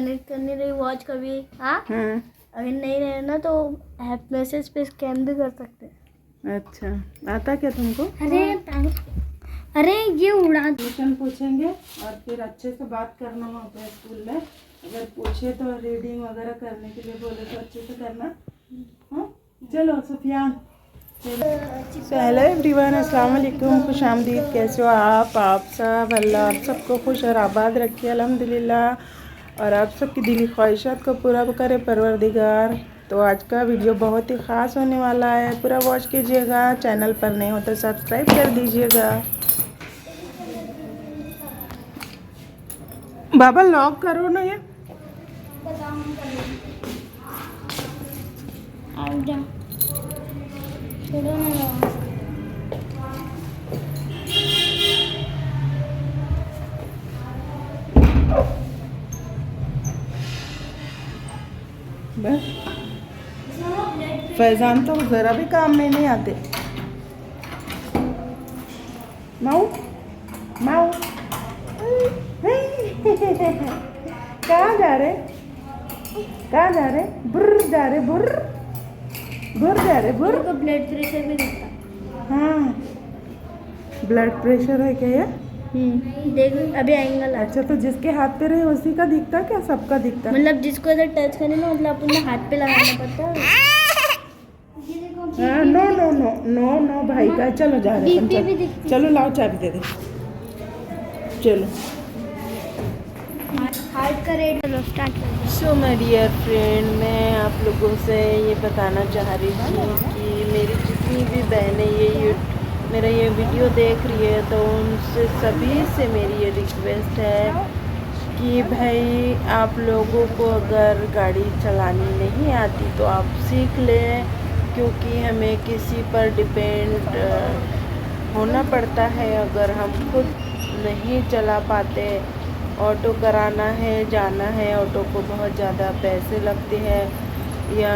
Connect कर नहीं रही वॉच कभी। हाँ अगर नहीं रहे ना तो ऐप मैसेज पे स्कैन भी कर सकते हैं। अच्छा, आता क्या तुमको? अरे ये उड़ा क्वेश्चन पूछेंगे और फिर अच्छे से बात करना वहाँ पे स्कूल में। अगर पूछे तो रीडिंग वगैरह करने के लिए बोले तो अच्छे से करना। हाँ चलो सुफियान। हेलो एवरीवन, अस्सलाम वालेकुम, खुश आमदीद। कैसे हो आप सब? अल्लाह आप सबको खुश और आबाद रखे अल्हम्दुलिल्लाह, और आप सबकी दिली ख्वाहिशात को पूरा करे परवरदिगार। तो आज का वीडियो बहुत ही ख़ास होने वाला है, पूरा वॉच कीजिएगा। चैनल पर नए हो तो सब्सक्राइब कर दीजिएगा। बाबा लॉक करो ना ये। बस फैजान तो ज़रा भी काम में नहीं आते। माऊ माऊ कहाँ जा रहे? कहाँ जा रहे? बुर्र जा रहे, बुर्र बुर्र जा रहे, बुर्र। को ब्लड प्रेशर भी दिखता। हाँ ब्लड प्रेशर है क्या ये? देख अभी आएंगे लास्ट। अच्छा, तो जिसके हाथ पे रहे उसी का दिखता क्या? सबका दिखता? मतलब जिसको इधर टच करे ना, मतलब अपन हाथ पे लगाना पड़ता है। हाँ, no no no no no भाई का। चलो जा रहे हैं, बीपी भी दिखती है। चलो लाओ चाबी दे दे। चलो हार्ट का रेट स्टार्ट कर दो। सो माय डियर फ्रेंड, मैं आप लोगों से ये बताना चाह रही थी कि मेरी जितनी भी बहनें मेरा ये वीडियो देख रही है, तो उनसे सभी से मेरी ये रिक्वेस्ट है कि भाई आप लोगों को अगर गाड़ी चलानी नहीं आती तो आप सीख लें, क्योंकि हमें किसी पर डिपेंड होना पड़ता है। अगर हम खुद नहीं चला पाते, ऑटो कराना है, जाना है, ऑटो को बहुत ज़्यादा पैसे लगते हैं, या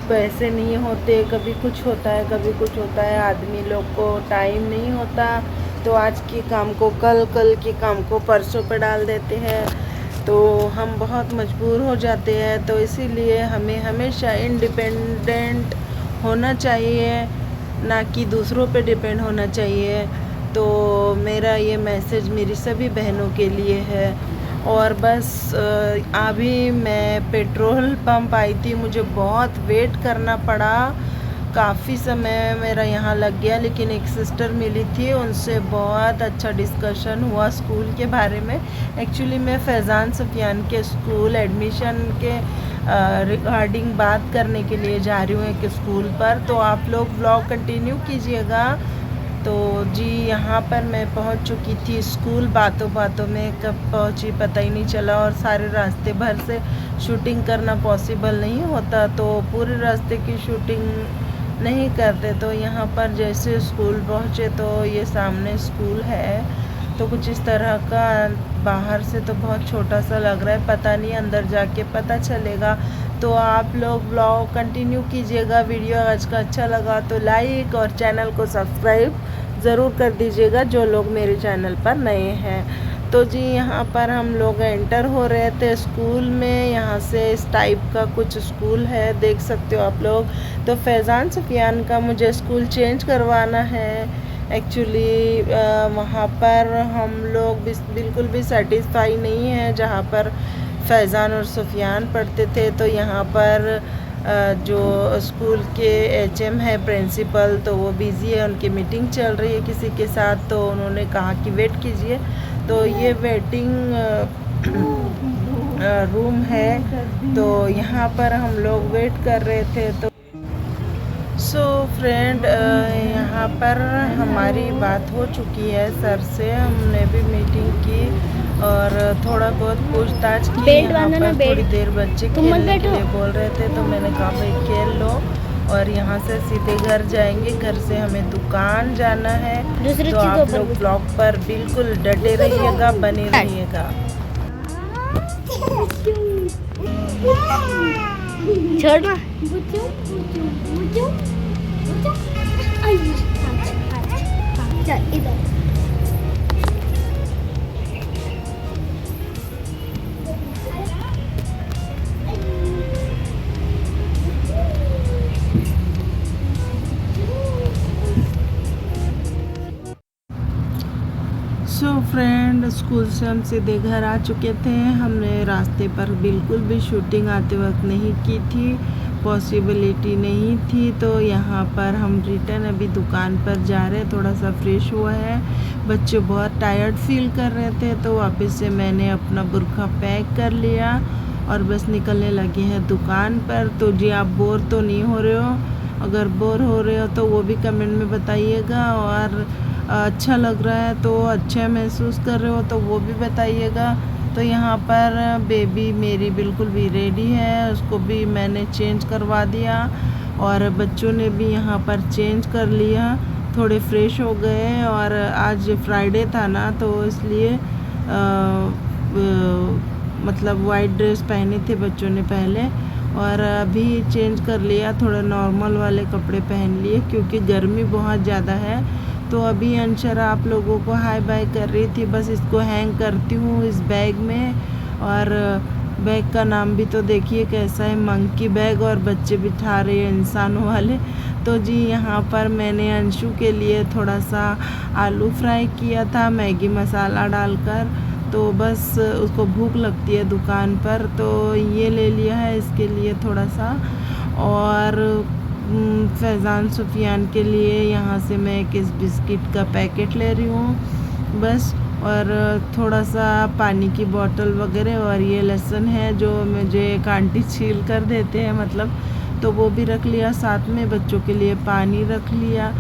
पैसे नहीं होते, कभी कुछ होता है कभी कुछ होता है, आदमी लोग को टाइम नहीं होता, तो आज के काम को कल, कल के काम को परसों पे डाल देते हैं, तो हम बहुत मजबूर हो जाते हैं। तो इसीलिए हमें हमेशा इंडिपेंडेंट होना चाहिए, ना कि दूसरों पे डिपेंड होना चाहिए। तो मेरा ये मैसेज मेरी सभी बहनों के लिए है। और बस अभी मैं पेट्रोल पंप आई थी, मुझे बहुत वेट करना पड़ा, काफ़ी समय मेरा यहाँ लग गया, लेकिन एक सिस्टर मिली थी, उनसे बहुत अच्छा डिस्कशन हुआ स्कूल के बारे में। एक्चुअली मैं फैज़ान सुफियान के स्कूल एडमिशन के रिगार्डिंग बात करने के लिए जा रही हूँ एक स्कूल पर, तो आप लोग व्लॉग कंटिन्यू कीजिएगा। तो जी यहाँ पर मैं पहुँच चुकी थी स्कूल, बातों बातों में कब पहुँची पता ही नहीं चला, और सारे रास्ते भर से शूटिंग करना पॉसिबल नहीं होता, तो पूरे रास्ते की शूटिंग नहीं करते। तो यहाँ पर जैसे स्कूल पहुँचे तो ये सामने स्कूल है, तो कुछ इस तरह का, बाहर से तो बहुत छोटा सा लग रहा है, पता नहीं अंदर जाके पता चलेगा। तो आप लोग ब्लॉग कंटिन्यू कीजिएगा। वीडियो आज का अच्छा लगा तो लाइक और चैनल को सब्सक्राइब ज़रूर कर दीजिएगा, जो लोग मेरे चैनल पर नए हैं। तो जी यहाँ पर हम लोग एंटर हो रहे थे स्कूल में, यहाँ से इस टाइप का कुछ स्कूल है, देख सकते हो आप लोग। तो फैज़ान सुफियान का मुझे स्कूल चेंज करवाना है। एक्चुअली वहाँ पर हम लोग बिल्कुल भी सेटिस्फाई नहीं है जहाँ पर फैज़ान और सुफियान पढ़ते थे। तो यहाँ पर जो स्कूल के एचएम है प्रिंसिपल, तो वो बिज़ी है, उनकी मीटिंग चल रही है किसी के साथ, तो उन्होंने कहा कि वेट कीजिए। तो ये वेटिंग रूम है, तो यहाँ पर हम लोग वेट कर रहे थे। तो सो फ्रेंड, यहाँ पर हमारी बात हो चुकी है सर से, हमने भी मीटिंग की और थोड़ा बहुत पूछताछ की। यहाँ पर थोड़ी देर बच्चे खेलने के लिए बोल रहे थे, तो मैंने कहा भाई खेल लो, और यहाँ से सीधे घर जाएंगे, घर से हमें दुकान जाना है। तो आप लोग ब्लॉग पर बिल्कुल डटे रहिएगा, बने रहिएगा। छोड़ना चल इधर। फ्रेंड, स्कूल से हम सीधे घर आ चुके थे। हमने रास्ते पर बिल्कुल भी शूटिंग आते वक्त नहीं की थी, पॉसिबिलिटी नहीं थी। तो यहाँ पर हम रिटर्न अभी दुकान पर जा रहे, थोड़ा सा फ्रेश हुआ है। बच्चे बहुत टायर्ड फील कर रहे थे, तो वापस से मैंने अपना बुर्का पैक कर लिया और बस निकलने लगे हैं दुकान पर। तो जी आप बोर तो नहीं हो रहे हो? अगर बोर हो रहे हो तो वो भी कमेंट में बताइएगा, और अच्छा लग रहा है तो अच्छा महसूस कर रहे हो तो वो भी बताइएगा। तो यहाँ पर बेबी मेरी बिल्कुल भी रेडी है, उसको भी मैंने चेंज करवा दिया और बच्चों ने भी यहाँ पर चेंज कर लिया, थोड़े फ्रेश हो गए। और आज फ्राइडे था ना, तो इसलिए मतलब वाइट ड्रेस पहने थे बच्चों ने पहले, और अभी चेंज कर लिया, थोड़ा नॉर्मल वाले कपड़े पहन लिए क्योंकि गर्मी बहुत ज़्यादा है। तो अभी अंशरा आप लोगों को हाय बाय कर रही थी, बस इसको हैंग करती हूँ इस बैग में। और बैग का नाम भी तो देखिए कैसा है, मंकी बैग, और बच्चे बिठा रहे हैं इंसानों वाले। तो जी यहाँ पर मैंने अंशु के लिए थोड़ा सा आलू फ्राई किया था मैगी मसाला डालकर, तो बस उसको भूख लगती है दुकान पर, तो ये ले लिया है इसके लिए थोड़ा सा। और फैज़ान सुफियान के लिए यहाँ से मैं किस बिस्किट का पैकेट ले रही हूँ बस, और थोड़ा सा पानी की बोतल वगैरह। और ये लहसुन है जो मुझे एक आंटी छील कर देते हैं मतलब, तो वो भी रख लिया साथ में, बच्चों के लिए पानी रख लिया।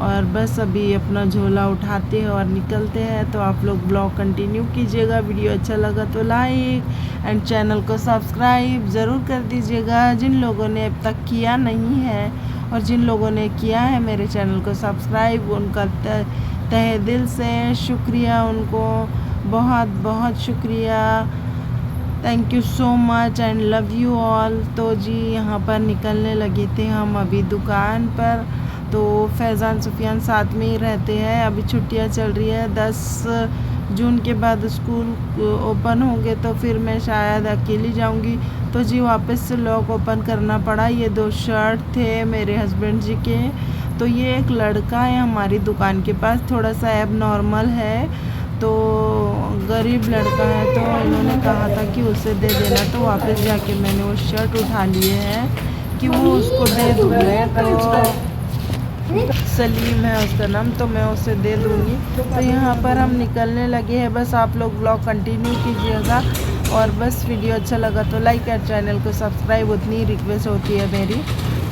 और बस अभी अपना झोला उठाते हैं और निकलते हैं। तो आप लोग ब्लॉग कंटिन्यू कीजिएगा, वीडियो अच्छा लगा तो लाइक एंड चैनल को सब्सक्राइब ज़रूर कर दीजिएगा जिन लोगों ने अब तक किया नहीं है, और जिन लोगों ने किया है मेरे चैनल को सब्सक्राइब, उनका तहे दिल से शुक्रिया, उनको बहुत बहुत शुक्रिया। Thank you so much and love you all. तो जी यहाँ पर निकलने लगे थे हम अभी दुकान पर। तो फैज़ान सुफियान साथ में ही रहते हैं, अभी छुट्टियां चल रही है, 10 जून के बाद स्कूल ओपन होंगे तो फिर मैं शायद अकेली जाऊंगी। तो जी वापस से लॉक ओपन करना पड़ा। ये 2 शर्ट थे मेरे हस्बैंड जी के। तो ये एक लड़का है हमारी दुकान के पास, थोड़ा सा एब नॉर्मल है, तो गरीब लड़का है, तो इन्होंने कहा था कि उसे दे देना। तो वापस जाके मैंने वो शर्ट उठा लिए हैं कि वो उसको दे दूँगी। तो सलीम है उसका नाम, तो मैं उसे दे दूँगी। तो यहाँ पर हम निकलने लगे हैं, बस आप लोग ब्लॉग कंटिन्यू कीजिएगा। और बस वीडियो अच्छा लगा तो लाइक और चैनल को सब्सक्राइब, उतनी रिक्वेस्ट होती है मेरी।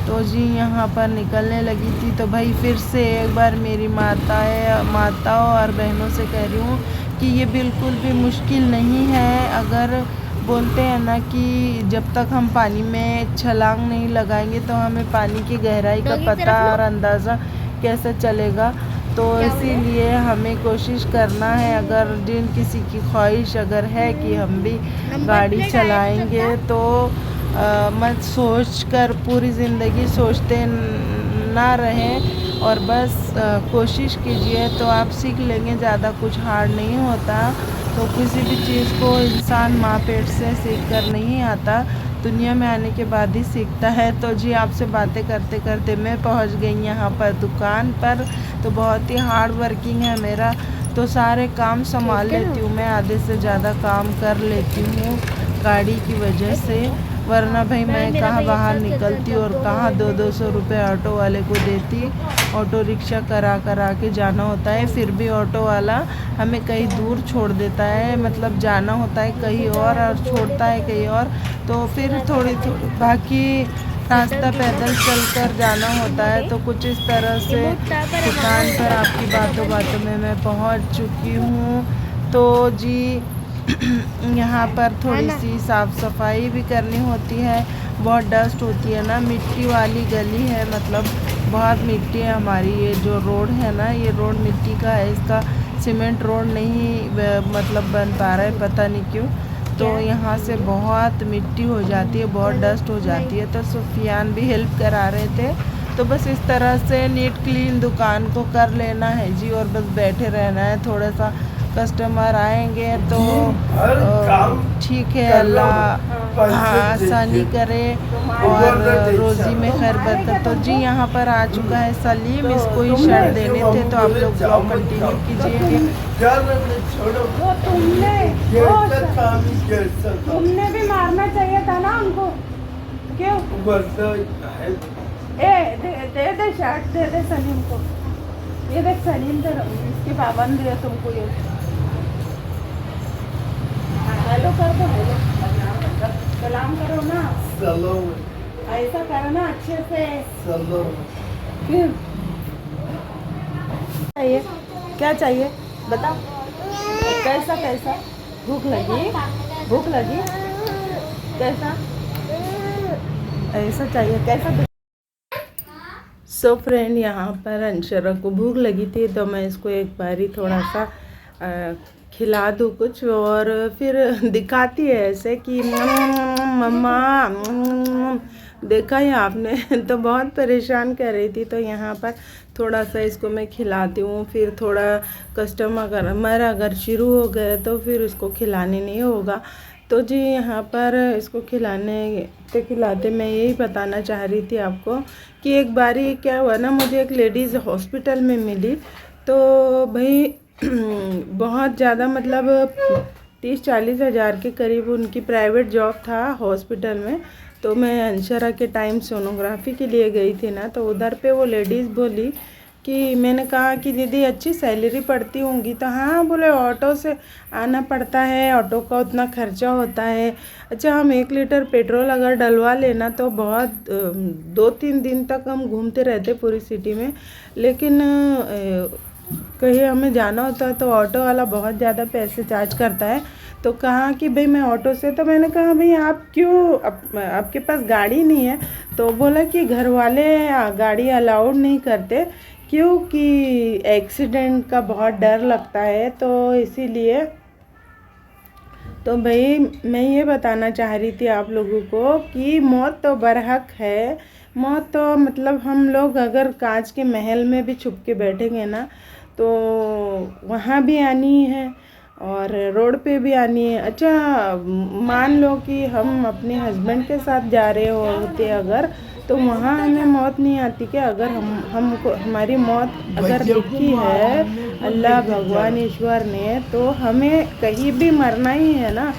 तो जी यहाँ पर निकलने लगी थी, तो भाई फिर से एक बार मेरी माताओं और बहनों से कह रही हूँ कि ये बिल्कुल भी मुश्किल नहीं है। अगर बोलते हैं ना कि जब तक हम पानी में छलांग नहीं लगाएंगे तो हमें पानी की गहराई का पता और अंदाज़ा कैसे चलेगा। तो इसीलिए हमें कोशिश करना है, अगर जिन किसी की ख्वाहिश अगर है कि हम भी गाड़ी चलाएंगे तो मत सोच कर पूरी ज़िंदगी सोचते ना रहें, और बस कोशिश कीजिए तो आप सीख लेंगे। ज़्यादा कुछ हार्ड नहीं होता। तो किसी भी चीज़ को इंसान माँ पेट से सीख कर नहीं आता, दुनिया में आने के बाद ही सीखता है। तो जी आपसे बातें करते करते मैं पहुँच गई यहाँ पर दुकान पर। तो बहुत ही हार्ड वर्किंग है मेरा, तो सारे काम संभाल लेती हूँ मैं, आधे से ज़्यादा काम कर लेती हूँ गाड़ी की वजह से, वरना भाई मैं कहाँ बाहर निकलती और कहाँ 200-200 रुपये ऑटो वाले को देती। ऑटो रिक्शा करा के जाना होता है, फिर भी ऑटो वाला हमें कहीं दूर छोड़ देता है, मतलब जाना होता है कहीं और छोड़ता है कहीं और, तो फिर थोड़ी बाकी रास्ता पैदल चलकर जाना होता है। तो कुछ इस तरह से दुकान पर आपकी बातों में मैं पहुंच चुकी हूँ। तो जी यहाँ पर थोड़ी सी साफ़ सफाई भी करनी होती है, बहुत डस्ट होती है ना, मिट्टी वाली गली है, मतलब बहुत मिट्टी है हमारी। ये जो रोड है ना, ये रोड मिट्टी का है, इसका सीमेंट रोड नहीं मतलब बन पा रहा है, पता नहीं क्यों। तो यहाँ से बहुत मिट्टी हो जाती है, बहुत डस्ट हो जाती है। तो सुफियान भी हेल्प करा रहे थे। तो बस इस तरह से नीट क्लीन दुकान को कर लेना है जी, और बस बैठे रहना है, थोड़ा सा कस्टमर आएंगे तो ठीक है, अल्लाह आसानी करे और रोज़ी में खैर बरकत। तो जी यहाँ पर आ चुका है सलीम, इसको ही शर्ट देने थे, तो आप लोग ब्लॉग कंटिन्यू कीजिए। तुमने भी मारना चाहिए था ना उनको, क्यों? दे शर्ट दे सलीम को। ये देख सलीम तो इसकी पाबंदी है तुमको। ये हेलो कर दो, हेलो सलाम करो ना, ऐसा करो ना अच्छे से। फिर चाहिए, क्या चाहिए बताओ? कैसा कैसा? भूख लगी? भूख लगी? कैसा? ऐसा चाहिए, कैसा? सो फ्रेंड, यहाँ पर अंशरा को भूख लगी थी, तो मैं इसको एक बारी थोड़ा सा खिला दूँ कुछ, और फिर दिखाती है ऐसे कि मम्मा। देखा ही आपने तो बहुत परेशान कर रही थी। तो यहाँ पर थोड़ा सा इसको मैं खिलाती हूँ, फिर थोड़ा कस्टमर अगर शुरू हो गए तो फिर इसको खिलाने नहीं होगा। तो जी यहाँ पर इसको खिलाते मैं यही बताना चाह रही थी आपको कि एक बारी क्या हुआ ना, मुझे एक लेडीज़ हॉस्पिटल में मिली। तो भाई बहुत ज़्यादा मतलब 30-40 हज़ार के करीब उनकी प्राइवेट जॉब था हॉस्पिटल में। तो मैं अंशरा के टाइम सोनोग्राफी के लिए गई थी ना, तो उधर पे वो लेडीज़ बोली कि मैंने कहा कि दीदी अच्छी सैलरी पड़ती होंगी? तो हाँ बोले, ऑटो से आना पड़ता है, ऑटो का उतना खर्चा होता है। अच्छा, हम 1 लीटर पेट्रोल अगर डलवा लेना तो बहुत 2-3 दिन तक हम घूमते रहते पूरी सिटी में, लेकिन कहीं हमें जाना होता है तो ऑटो वाला बहुत ज़्यादा पैसे चार्ज करता है। तो कहा कि भाई मैं ऑटो से, तो मैंने कहा भाई आप क्यों, आपके पास गाड़ी नहीं है? तो बोला कि घर वाले गाड़ी अलाउड नहीं करते, क्योंकि एक्सीडेंट का बहुत डर लगता है, तो इसीलिए। तो भाई मैं ये बताना चाह रही थी आप लोगों को कि मौत तो बरहक है। मौत तो मतलब हम लोग अगर कांच के महल में भी छुप के बैठेंगे ना, तो वहाँ भी आनी है और रोड पे भी आनी है। अच्छा, मान लो कि हम अपने हस्बैंड के साथ जा रहे होते अगर, तो वहाँ हमें मौत नहीं आती क्या? अगर हमको हमारी मौत अगर लिखी है अल्लाह भगवान ईश्वर ने, तो हमें कहीं भी मरना ही है ना।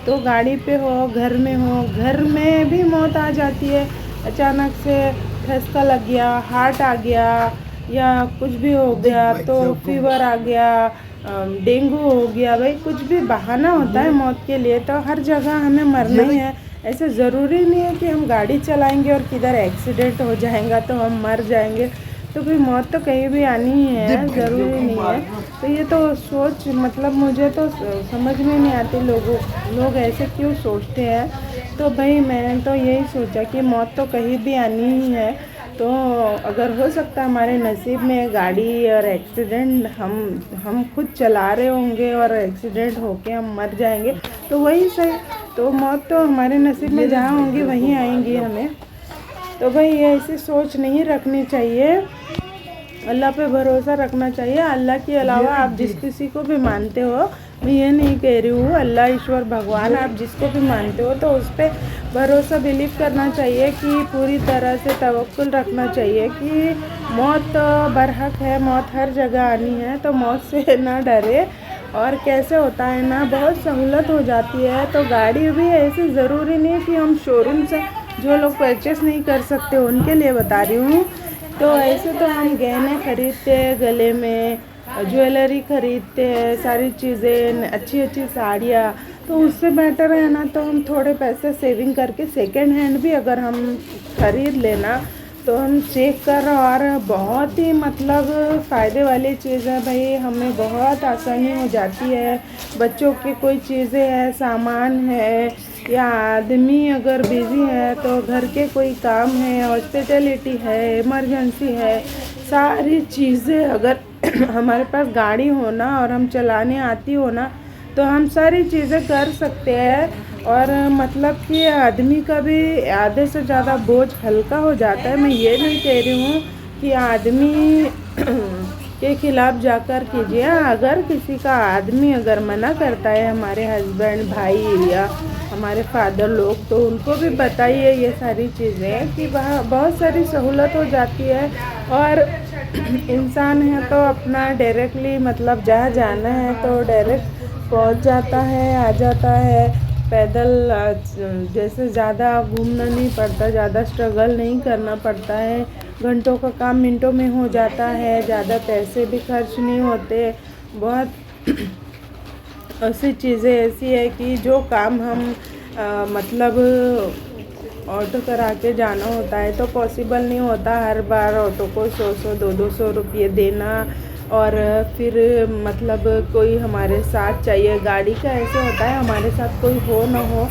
तो गाड़ी पे हो, घर में हो, घर में भी मौत आ जाती है। अचानक से ठसका लग गया, हार्ट आ गया, या कुछ भी हो गया, तो फीवर आ गया, डेंगू हो गया, भाई कुछ भी बहाना होता है मौत के लिए। तो हर जगह हमें मरना ही है। ऐसे ज़रूरी नहीं है कि हम गाड़ी चलाएंगे और किधर एक्सीडेंट हो जाएगा तो हम मर जाएंगे। तो फिर मौत तो कहीं भी आनी ही है, ज़रूरी नहीं है। तो ये तो सोच मतलब मुझे तो समझ में नहीं आती, लोग ऐसे क्यों सोचते हैं। तो भाई मैंने तो यही सोचा कि मौत तो कहीं भी आनी ही है। तो अगर हो सकता है हमारे नसीब में गाड़ी और एक्सीडेंट, हम खुद चला रहे होंगे और एक्सीडेंट होके हम मर जाएंगे, तो वही सही। तो मौत तो हमारे नसीब में जहाँ होंगी वहीं आएंगी हमें। तो भाई ये ऐसी सोच नहीं रखनी चाहिए, अल्लाह पे भरोसा रखना चाहिए। अल्लाह के अलावा आप जिस किसी को भी मानते हो, मैं ये नहीं कह रही हूँ, अल्लाह ईश्वर भगवान आप जिसको भी मानते हो, तो उस पर भरोसा बिलीव करना चाहिए कि पूरी तरह से तवक्कुल रखना चाहिए कि मौत बरहक है, मौत हर जगह आनी है। तो मौत से ना डरे। और कैसे होता है ना, बहुत सहूलत हो जाती है। तो गाड़ी भी ऐसी ज़रूरी नहीं कि हम शोरूम से, जो लोग परचेस नहीं कर सकते उनके लिए बता रही हूँ। तो ऐसे तो हम गहने खरीदते हैं, गले में ज्वेलरी खरीदते हैं, सारी चीज़ें, अच्छी साड़ियाँ। तो उससे बेटर है ना, तो हम थोड़े पैसे सेविंग करके सेकंड हैंड भी अगर हम खरीद लेना, तो हम चेक कर, और बहुत ही मतलब फ़ायदे वाली चीज़ है भाई, हमें बहुत आसानी हो जाती है। बच्चों की कोई चीज़ें हैं, सामान है, या आदमी अगर बिज़ी है, तो घर के कोई काम है, हॉस्पिटलिटी है, इमरजेंसी है, सारी चीज़ें अगर हमारे पास गाड़ी हो ना और हम चलाने आती हो ना, तो हम सारी चीज़ें कर सकते हैं। और मतलब कि आदमी का भी आधे से ज़्यादा बोझ हल्का हो जाता है। मैं ये नहीं कह रही हूँ कि आदमी के खिलाफ जाकर कीजिए। अगर किसी का आदमी अगर मना करता है, हमारे हस्बैंड, भाई या हमारे फादर लोग, तो उनको भी बताइए ये सारी चीज़ें कि वहाँ बहुत सारी सहूलत हो जाती है। और इंसान है तो अपना डायरेक्टली मतलब जहाँ जाना है तो डायरेक्ट पहुँच जाता है, आ जाता है। पैदल जैसे ज़्यादा घूमना नहीं पड़ता, ज़्यादा स्ट्रगल नहीं करना पड़ता है, घंटों का काम मिनटों में हो जाता है, ज़्यादा पैसे भी खर्च नहीं होते। बहुत ऐसी चीज़ें ऐसी है कि जो काम हम मतलब ऑटो करा के जाना होता है तो पॉसिबल नहीं होता हर बार ऑटो को 100 200 रुपये देना। और फिर मतलब कोई हमारे साथ चाहिए, गाड़ी का ऐसे होता है हमारे साथ कोई हो ना हो,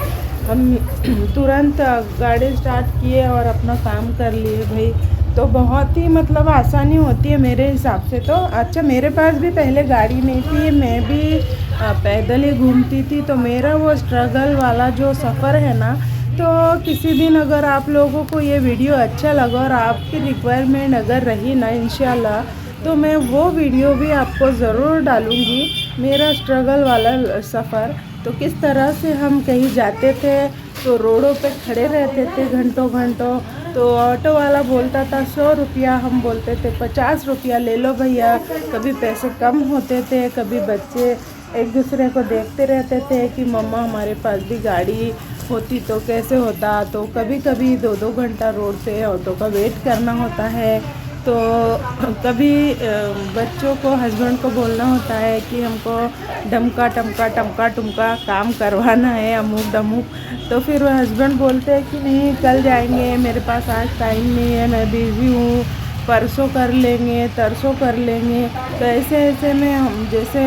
हम तुरंत गाड़ी स्टार्ट किए और अपना काम कर लिए भाई, तो बहुत ही मतलब आसानी होती है मेरे हिसाब से तो। अच्छा, मेरे पास भी पहले गाड़ी नहीं थी, मैं भी पैदल ही घूमती थी, तो मेरा वो स्ट्रगल वाला जो सफ़र है ना, तो किसी दिन अगर आप लोगों को ये वीडियो अच्छा लगा और आपकी रिक्वायरमेंट अगर रही ना इंशाल्लाह, तो मैं वो वीडियो भी आपको ज़रूर डालूँगी, मेरा स्ट्रगल वाला सफ़र। तो किस तरह से हम कहीं जाते थे तो रोडों पे खड़े रहते थे घंटों घंटों, तो ऑटो वाला बोलता था 100 रुपया, हम बोलते थे 50 रुपया ले लो भैया। कभी पैसे कम होते थे, कभी बच्चे एक दूसरे को देखते रहते थे कि मम्मा हमारे पास भी गाड़ी होती तो कैसे होता। तो कभी कभी 2-2 घंटा रोड पे ऑटो का वेट करना होता है। तो कभी बच्चों को, हस्बैंड को बोलना होता है कि हमको डमका टमका टमका टुमका काम करवाना है, अमुक डमुक, तो फिर हस्बैंड बोलते हैं कि नहीं कल जाएंगे, मेरे पास आज टाइम नहीं है, मैं बिज़ी हूँ, परसों कर लेंगे, तरसों कर लेंगे। तो ऐसे ऐसे में हम जैसे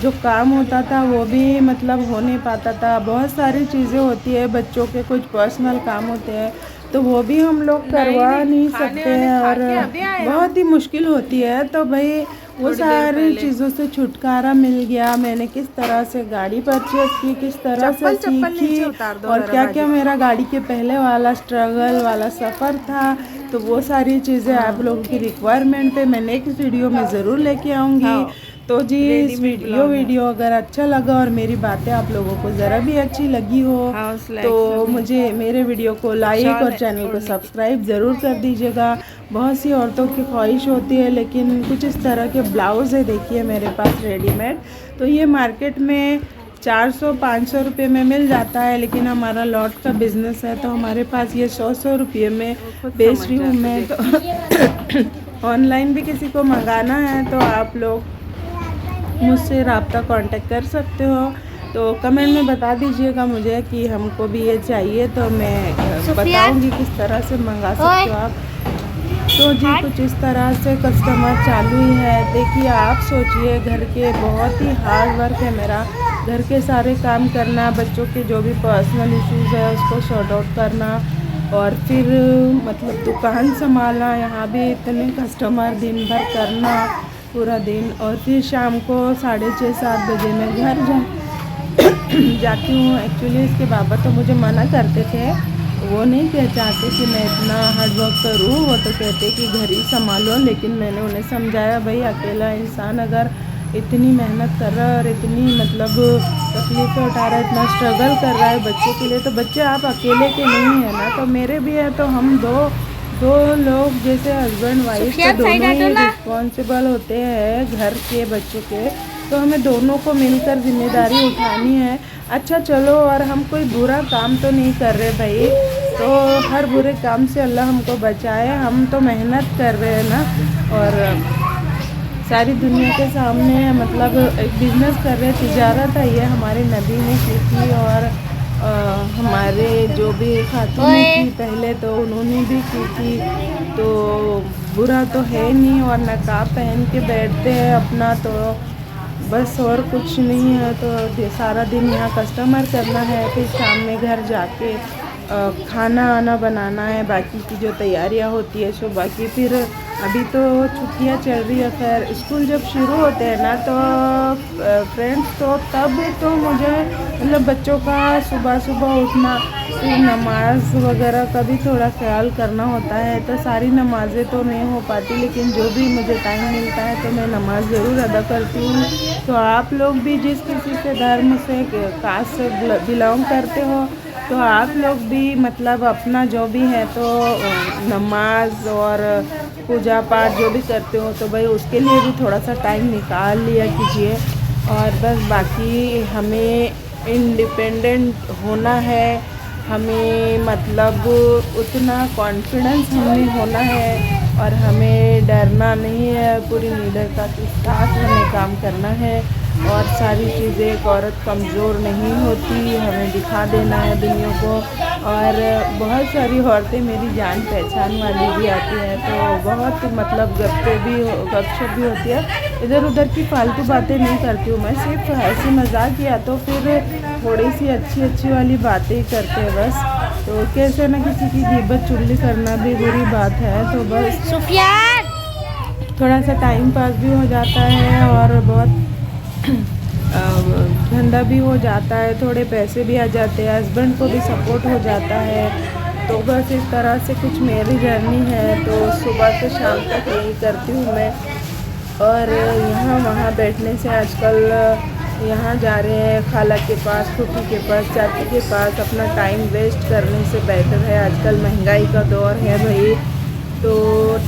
जो काम होता था वो भी मतलब हो नहीं पाता था। बहुत सारी चीज़ें होती है, बच्चों के कुछ पर्सनल काम होते हैं तो वो भी हम लोग करवा नहीं सकते हैं और बहुत ही मुश्किल होती है। तो भाई वो सारी चीज़ों से छुटकारा मिल गया। मैंने किस तरह से गाड़ी परचेज की, किस तरह से सीखी और क्या क्या मेरा गाड़ी के पहले वाला स्ट्रगल वाला सफ़र था, तो वो सारी चीज़ें आप लोगों की रिक्वायरमेंट पे मैं नेक्स्ट वीडियो में ज़रूर लेके आऊँगी। तो जी इस वीडियो अगर अच्छा लगा और मेरी बातें आप लोगों को ज़रा भी अच्छी लगी हो तो मुझे मेरे वीडियो को लाइक और चैनल को सब्सक्राइब ज़रूर कर दीजिएगा। बहुत सी औरतों की ख्वाहिश होती है, लेकिन कुछ इस तरह के ब्लाउज़ है देखिए मेरे पास रेडीमेड, तो ये मार्केट में 400-500 रुपये में मिल जाता है, लेकिन हमारा लॉट का बिज़नेस है तो हमारे पास ये 100 रुपये में बेच रही हूँ मैं। तो ऑनलाइन भी किसी को मंगाना है तो आप लोग मुझसे रब्ता कांटेक्ट कर सकते हो। तो कमेंट में बता दीजिएगा मुझे कि हमको भी ये चाहिए, तो मैं बताऊंगी किस तरह से मंगा सकते हो आप। तो जी कुछ इस तरह से कस्टमर चालू ही है। देखिए आप सोचिए, घर के बहुत ही हार्ड वर्क है मेरा, घर के सारे काम करना, बच्चों के जो भी पर्सनल इश्यूज़ है उसको सॉर्ट आउट करना, और फिर मतलब दुकान संभालना, यहाँ भी इतने कस्टमर दिन भर करना पूरा दिन, और फिर शाम को 6:30-7 बजे मैं घर जाती हूँ। एक्चुअली इसके बाबा तो मुझे मना करते थे, वो नहीं चाहते कि मैं इतना हार्ड वर्क करूँ, वो तो कहते कि घर ही संभालो, लेकिन मैंने उन्हें समझाया भाई अकेला इंसान अगर इतनी मेहनत कर रहा है और इतनी मतलब तकलीफ़ें उठा रहा है, इतना स्ट्रगल कर रहा है बच्चों के लिए, तो बच्चे आप अकेले के नहीं हैं ना, तो मेरे भी है, तो हम दो लोग जैसे हस्बैंड वाइफ तो दोनों ही रिस्पॉन्सिबल होते हैं घर के बच्चों के, तो हमें दोनों को मिलकर जिम्मेदारी उठानी है। अच्छा चलो, और हम कोई बुरा काम तो नहीं कर रहे भाई, तो हर बुरे काम से अल्लाह हमको बचाए। हम तो मेहनत कर रहे हैं ना, और सारी दुनिया के सामने मतलब एक बिज़नेस कर रहे, तिजारत है ये, हमारे नबी ने की थी और हमारे जो भी खातून थी पहले तो उन्होंने भी की थी, तो बुरा तो है नहीं। और नकाब पहन के बैठते हैं अपना, तो बस और कुछ नहीं है। तो सारा दिन यहाँ कस्टमर करना है, फिर शाम में घर जाके खाना आना बनाना है, बाकी की जो तैयारियां होती है सो बाकी। फिर अभी तो छुट्टियां चल रही है, खैर स्कूल जब शुरू होते हैं ना तो फ्रेंड्स तो तब तो मुझे मतलब बच्चों का सुबह सुबह उठना, फिर नमाज वगैरह का भी थोड़ा ख्याल करना होता है। तो सारी नमाज़ें तो नहीं हो पाती, लेकिन जो भी मुझे टाइम मिलता है तो मैं नमाज़ ज़रूर अदा करती हूँ। तो आप लोग भी जिस किसी से धर्म से कास्ट से बिलोंग करते हो तो आप लोग भी मतलब अपना जो भी है तो नमाज और पूजा पाठ जो भी करते हो तो भाई उसके लिए भी थोड़ा सा टाइम निकाल लिया कीजिए। और बस बाकी हमें इंडिपेंडेंट होना है, हमें मतलब उतना कॉन्फिडेंस हमें होना है और हमें डरना नहीं है, पूरी निडरता के साथ हमें काम करना है। और सारी चीज़ें, एक औरत कमज़ोर नहीं होती, हमें दिखा देना है दुनिया को। और बहुत सारी औरतें मेरी जान पहचान वाली भी आती हैं तो बहुत मतलब गपशप भी होती है, इधर उधर की फालतू बातें नहीं करती हूँ मैं, सिर्फ हंसी मजाक या तो फिर थोड़ी सी अच्छी वाली बातें ही करते हैं बस। तो कैसे ना किसी की गिबत चुगली करना भी बुरी बात है, तो बस सुफियान थोड़ा सा टाइम पास भी हो जाता है और बहुत धंधा भी हो जाता है, थोड़े पैसे भी आ जाते हैं, हस्बैंड को भी सपोर्ट हो जाता है। तो बस इस तरह से कुछ मेरी जर्नी है। तो सुबह से शाम तक यही करती हूँ मैं। और यहाँ वहाँ बैठने से आजकल यहाँ जा रहे हैं खाला के पास, फूफी के पास, चाची के पास, अपना टाइम वेस्ट करने से बेहतर है, आजकल महंगाई का दौर है भाई, तो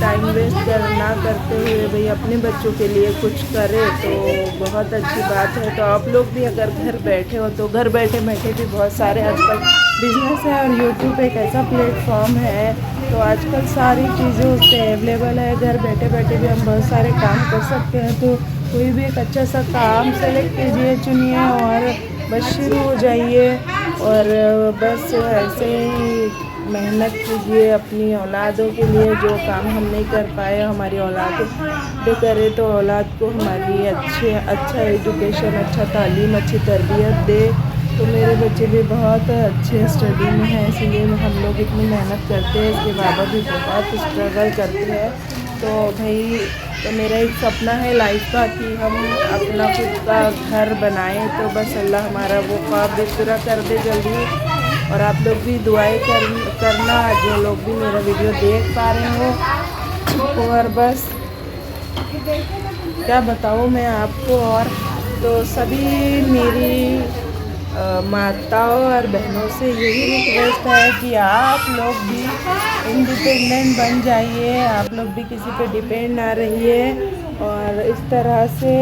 टाइम वेस्ट ना करते हुए भाई अपने बच्चों के लिए कुछ करें तो बहुत अच्छी बात है। तो आप लोग भी अगर घर बैठे हो तो घर बैठे बैठे भी बहुत सारे आजकल बिजनेस है और यूट्यूब एक ऐसा प्लेटफॉर्म है तो आजकल सारी चीज़ें उस पर अवेलेबल है, घर बैठे बैठे भी हम बहुत सारे काम कर सकते हैं। तो कोई भी एक अच्छा सा काम सेलेक्ट कीजिए, चुनिए और बस शुरू हो जाइए और बस ऐसे ही मेहनत कीजिए अपनी औलादों के लिए। जो काम हम नहीं कर पाए हमारी औलाद भी करे तो औलाद को हमारी अच्छा एजुकेशन, अच्छा तालीम, अच्छी तरबियत दे। तो मेरे बच्चे भी बहुत अच्छे स्टडी में हैं, इसीलिए हम लोग इतनी मेहनत करते हैं, इसके बाबा भी बहुत स्ट्रगल करते हैं। तो भाई तो मेरा एक सपना है लाइफ का कि हम अपना खुद का घर बनाएं, तो बस अल्लाह हमारा वो ख्वाब भी पूरा कर दे जल्दी। और आप लोग भी दुआएं करना जो लोग भी मेरा वीडियो देख पा रहे हो। और बस क्या बताऊँ मैं आपको। और तो सभी मेरी माताओं और बहनों से यही रिक्वेस्ट है कि आप लोग भी इंडिपेंडेंट बन जाइए, आप लोग भी किसी पे डिपेंड ना रहिए। और इस तरह से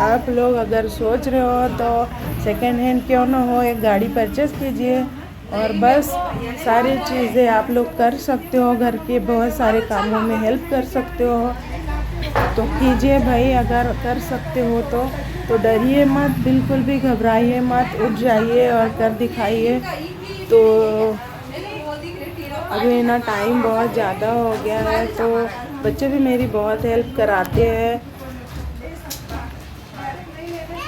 आप लोग अगर सोच रहे हो तो सेकेंड हैंड क्यों ना हो एक गाड़ी परचेज़ कीजिए और बस सारी चीज़ें आप लोग कर सकते हो, घर के बहुत सारे कामों में हेल्प कर सकते हो तो कीजिए भाई। अगर कर सकते हो तो डरिए मत, बिल्कुल भी घबराइए मत, उठ जाइए और कर दिखाइए। तो अभी ना टाइम बहुत ज़्यादा हो गया है तो बच्चे भी मेरी बहुत हेल्प कराते हैं।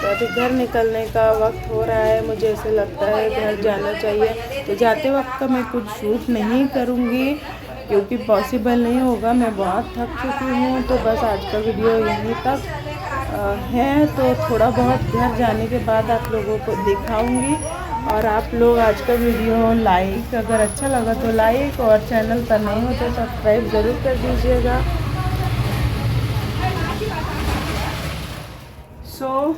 तो अभी घर निकलने का वक्त हो रहा है, मुझे ऐसे लगता है घर जाना चाहिए। तो जाते वक्त का मैं कुछ शूट नहीं करूँगी क्योंकि पॉसिबल नहीं होगा, मैं बहुत थक चुकी हूँ। तो बस आज का वीडियो यहीं तक है। तो थोड़ा बहुत घर जाने के बाद आप लोगों को दिखाऊंगी। और आप लोग आज का वीडियो लाइक, अगर अच्छा लगा तो लाइक, और चैनल पर नहीं हो तो सब्सक्राइब ज़रूर कर दीजिएगा। सो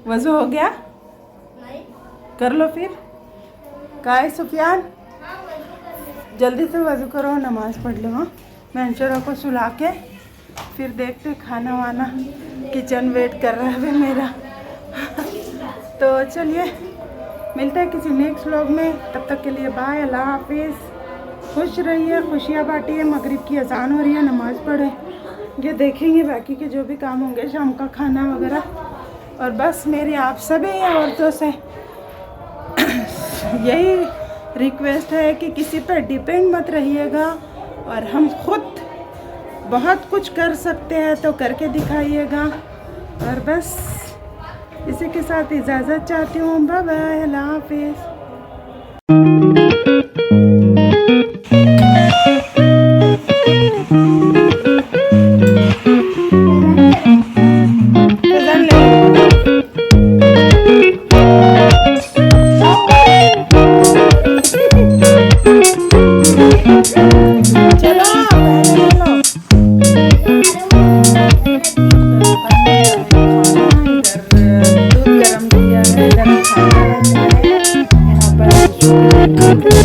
वज़ू हो गया? कर लो फिर। का है सुफियान? जल्दी से वज़ू करो, नमाज़ पढ़ लो। हाँ, मैं अंशरा को सुला के फिर देखते खाना वाना, किचन वेट कर रहा है मेरा। तो चलिए मिलते हैं किसी नेक्स्ट व्लॉग में, तब तक के लिए बाय, अल्लाह हाफिज़। खुश रहिए, खुशियाँ बांटिए। मगरिब की अज़ान हो रही है, नमाज़ पढ़े, ये देखेंगे बाकी के जो भी काम होंगे, शाम का खाना वगैरह। और बस मेरी आप सभी औरतों से यही रिक्वेस्ट है कि किसी पर डिपेंड मत रहिएगा और हम खुद बहुत कुछ कर सकते हैं तो करके दिखाइएगा। और बस इसी के साथ इजाज़त चाहती हूँ। बाय बाय, अल्लाह हाफिज़। दूध गरम किया है, गरम खाना है यहाँ पर।